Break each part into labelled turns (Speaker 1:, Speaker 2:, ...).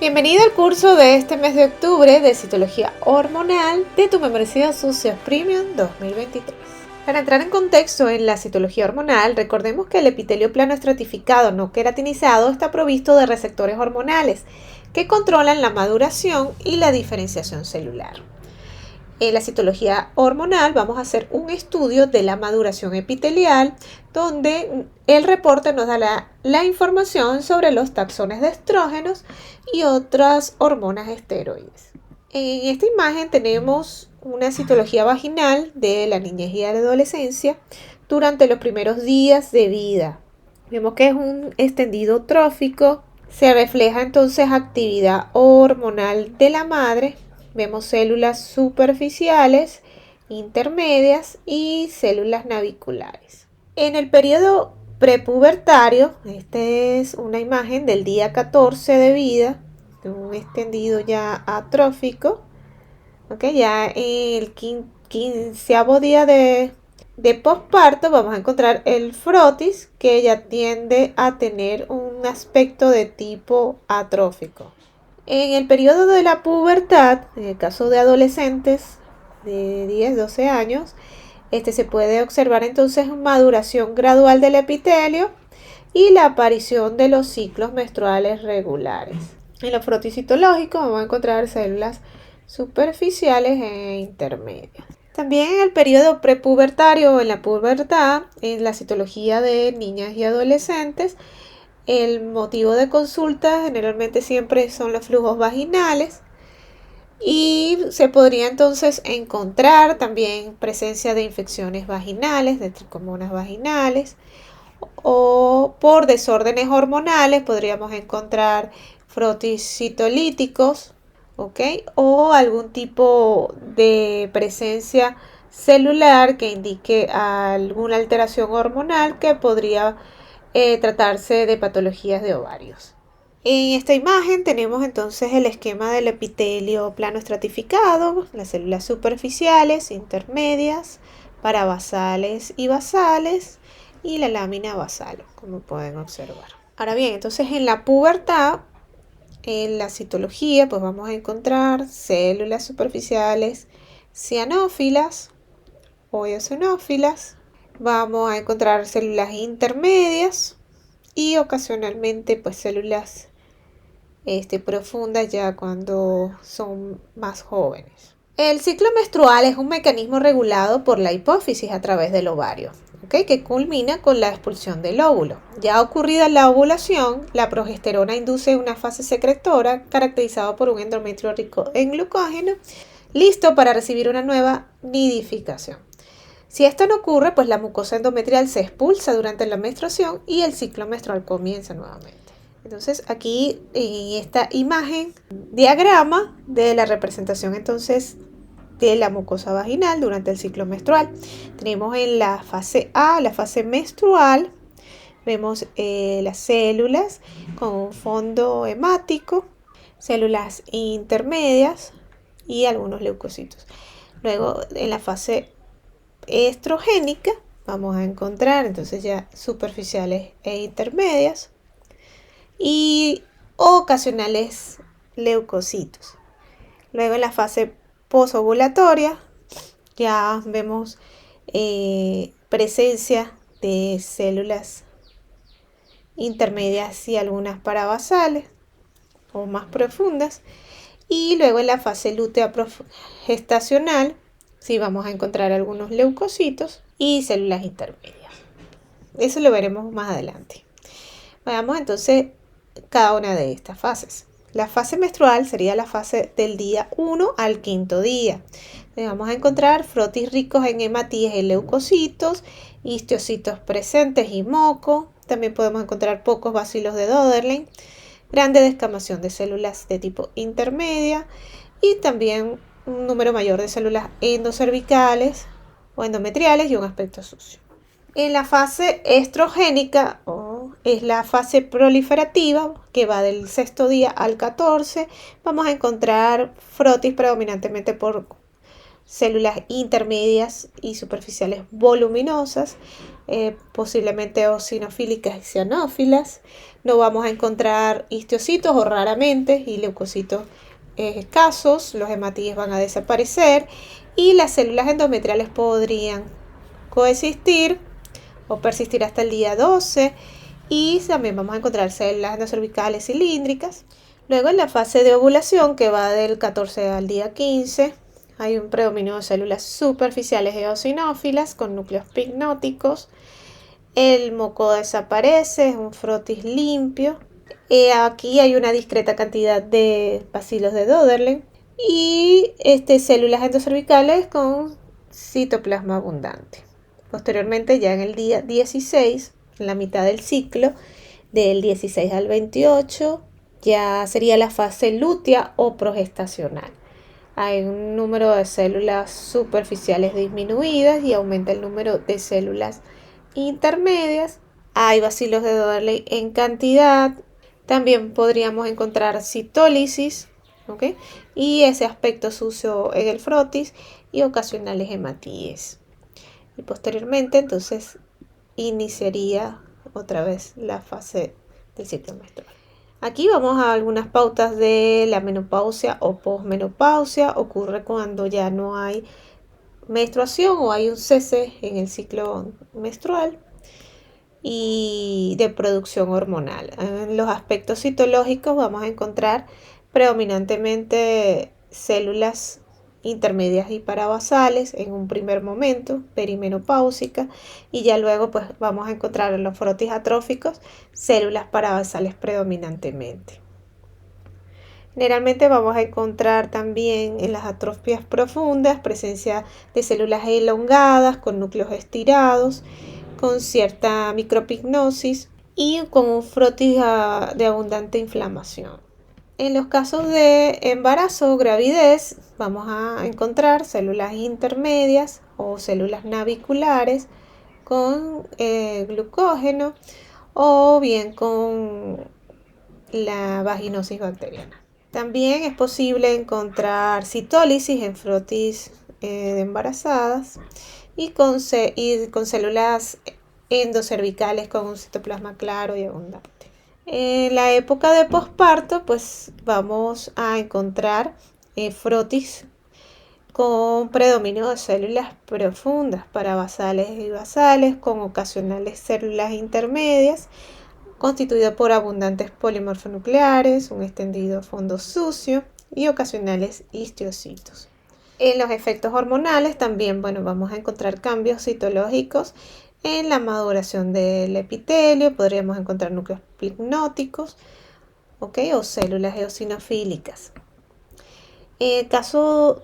Speaker 1: Bienvenido al curso de este mes de octubre de Citología Hormonal de tu membresía Socios Premium 2023. Para entrar en contexto en la citología hormonal, recordemos que el epitelio plano estratificado no queratinizado está provisto de receptores hormonales que controlan la maduración y la diferenciación celular. En la citología hormonal vamos a hacer un estudio de la maduración epitelial donde el reporte nos da la información sobre los taxones de estrógenos y otras hormonas esteroides. En esta imagen tenemos una citología vaginal de la niñez y la adolescencia durante los primeros días de vida. Vemos que es un extendido trófico. Se refleja entonces actividad hormonal de la madre. Vemos células superficiales, intermedias y células naviculares. En el periodo prepubertario, esta es una imagen del día 14 de vida, de un extendido ya atrófico. Ya en el 15º día de posparto vamos a encontrar el frotis, que ya tiende a tener un aspecto de tipo atrófico. En el periodo de la pubertad, en el caso de adolescentes de 10-12 años, se puede observar entonces maduración gradual del epitelio y la aparición de los ciclos menstruales regulares. En lo frotocitológico vamos a encontrar células superficiales e intermedias. También en el periodo prepubertario o en la pubertad, en la citología de niñas y adolescentes, el motivo de consulta generalmente siempre son los flujos vaginales y se podría entonces encontrar también presencia de infecciones vaginales, de tricomonas vaginales, o por desórdenes hormonales podríamos encontrar frotis citolíticos, o algún tipo de presencia celular que indique alguna alteración hormonal que podría tratarse de patologías de ovarios. En esta imagen tenemos entonces el esquema del epitelio plano estratificado, las células superficiales, intermedias, parabasales y basales y la lámina basal, como pueden observar. Ahora bien, entonces en la pubertad, en la citología, pues vamos a encontrar células superficiales cianófilas o eosinófilas. Vamos a encontrar células intermedias y ocasionalmente pues células profundas ya cuando son más jóvenes. El ciclo menstrual es un mecanismo regulado por la hipófisis a través del ovario, que culmina con la expulsión del óvulo. Ya ocurrida la ovulación, la progesterona induce una fase secretora caracterizada por un endometrio rico en glucógeno, listo para recibir una nueva nidificación. Si esto no ocurre, pues la mucosa endometrial se expulsa durante la menstruación y el ciclo menstrual comienza nuevamente. Entonces aquí en esta imagen, diagrama de la representación entonces de la mucosa vaginal durante el ciclo menstrual. Tenemos en la fase A, la fase menstrual, vemos las células con un fondo hemático, células intermedias y algunos leucocitos. Luego en la fase estrogénica vamos a encontrar entonces ya superficiales e intermedias y ocasionales leucocitos. Luego en la fase posovulatoria ya vemos presencia de células intermedias y algunas parabasales o más profundas. Y luego en la fase lútea gestacional sí vamos a encontrar algunos leucocitos y células intermedias. Eso lo veremos más adelante. Veamos entonces cada una de estas fases. La fase menstrual sería la fase del día 1 al 5º día. Vamos a encontrar frotis ricos en hematíes y leucocitos, histiocitos presentes y moco. También podemos encontrar pocos bacilos de Doederlein, grande descamación de células de tipo intermedia y también un número mayor de células endocervicales o endometriales y un aspecto sucio. En la fase estrogénica, es la fase proliferativa, que va del 6º día al 14, vamos a encontrar frotis predominantemente por células intermedias y superficiales voluminosas, posiblemente eosinofílicas y cianófilas. No vamos a encontrar histocitos o raramente y leucocitos escasos. Los hematíes van a desaparecer y las células endometriales podrían coexistir o persistir hasta el día 12, y también vamos a encontrar células endocervicales cilíndricas. Luego, en la fase de ovulación, que va del 14 al día 15, hay un predominio de células superficiales eosinófilas con núcleos pignóticos. El moco desaparece, es un frotis limpio. Aquí hay una discreta cantidad de bacilos de Döderlen y células endocervicales con citoplasma abundante. Posteriormente, ya en el día 16, en la mitad del ciclo, del 16 al 28, ya sería la fase lútea o progestacional. Hay un número de células superficiales disminuidas y aumenta el número de células intermedias. Hay bacilos de Döderlen en cantidad. También podríamos encontrar citólisis, ¿okay? Y ese aspecto sucio en el frotis y ocasionales hematíes. Y posteriormente, entonces, iniciaría otra vez la fase del ciclo menstrual. Aquí vamos a algunas pautas de la menopausia o posmenopausia. Ocurre cuando ya no hay menstruación o hay un cese en el ciclo menstrual y de producción hormonal. En los aspectos citológicos vamos a encontrar predominantemente células intermedias y parabasales en un primer momento, perimenopáusica, y ya luego pues vamos a encontrar en los frotis atróficos células parabasales predominantemente. Generalmente vamos a encontrar también en las atrofias profundas presencia de células elongadas con núcleos estirados, con cierta micropignosis y con un frotis de abundante inflamación. En los casos de embarazo o gravidez vamos a encontrar células intermedias o células naviculares con glucógeno o bien con la vaginosis bacteriana. También es posible encontrar citólisis en frotis de embarazadas y con células endocervicales con un citoplasma claro y abundante. En la época de posparto, pues vamos a encontrar frotis con predominio de células profundas, parabasales y basales, con ocasionales células intermedias, constituido por abundantes polimorfonucleares, un extendido fondo sucio y ocasionales histocitos. En los efectos hormonales también, vamos a encontrar cambios citológicos en la maduración del epitelio. Podríamos encontrar núcleos pignóticos, o células eosinofílicas. En el caso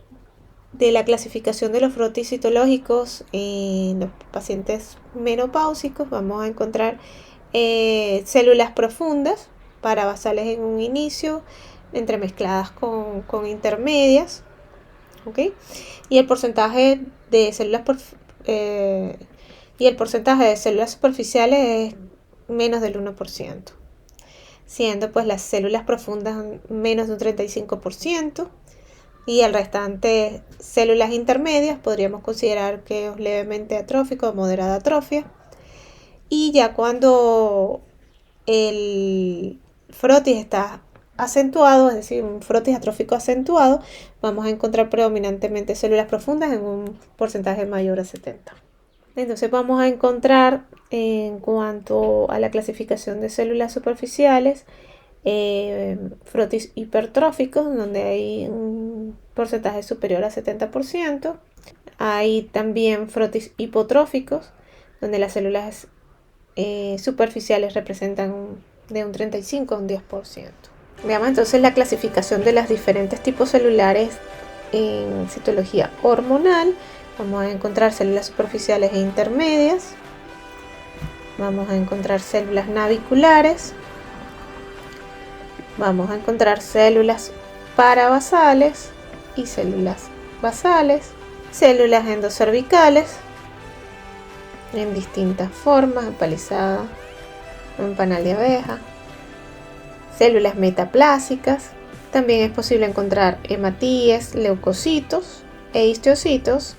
Speaker 1: de la clasificación de los frotis citológicos en los pacientes menopáusicos, vamos a encontrar células profundas, parabasales en un inicio, entremezcladas con intermedias, y el porcentaje de células superficiales es menos del 1%, siendo pues las células profundas menos de un 35%, y el restante células intermedias podríamos considerar que es levemente atrófico o moderada atrofia. Y ya cuando el frotis está acentuado, es decir, un frotis atrófico acentuado, vamos a encontrar predominantemente células profundas en un porcentaje mayor a 70. Entonces vamos a encontrar, en cuanto a la clasificación de células superficiales, frotis hipertróficos, donde hay un porcentaje superior a 70%. Hay también frotis hipotróficos, donde las células superficiales representan de un 35 a un 10%. Veamos entonces la clasificación de los diferentes tipos celulares en citología hormonal. Vamos a encontrar células superficiales e intermedias. Vamos a encontrar células naviculares. Vamos a encontrar células parabasales y células basales. Células endocervicales en distintas formas, empalizada, en panal de abeja. Células metaplásicas. También es posible encontrar hematíes, leucocitos e histocitos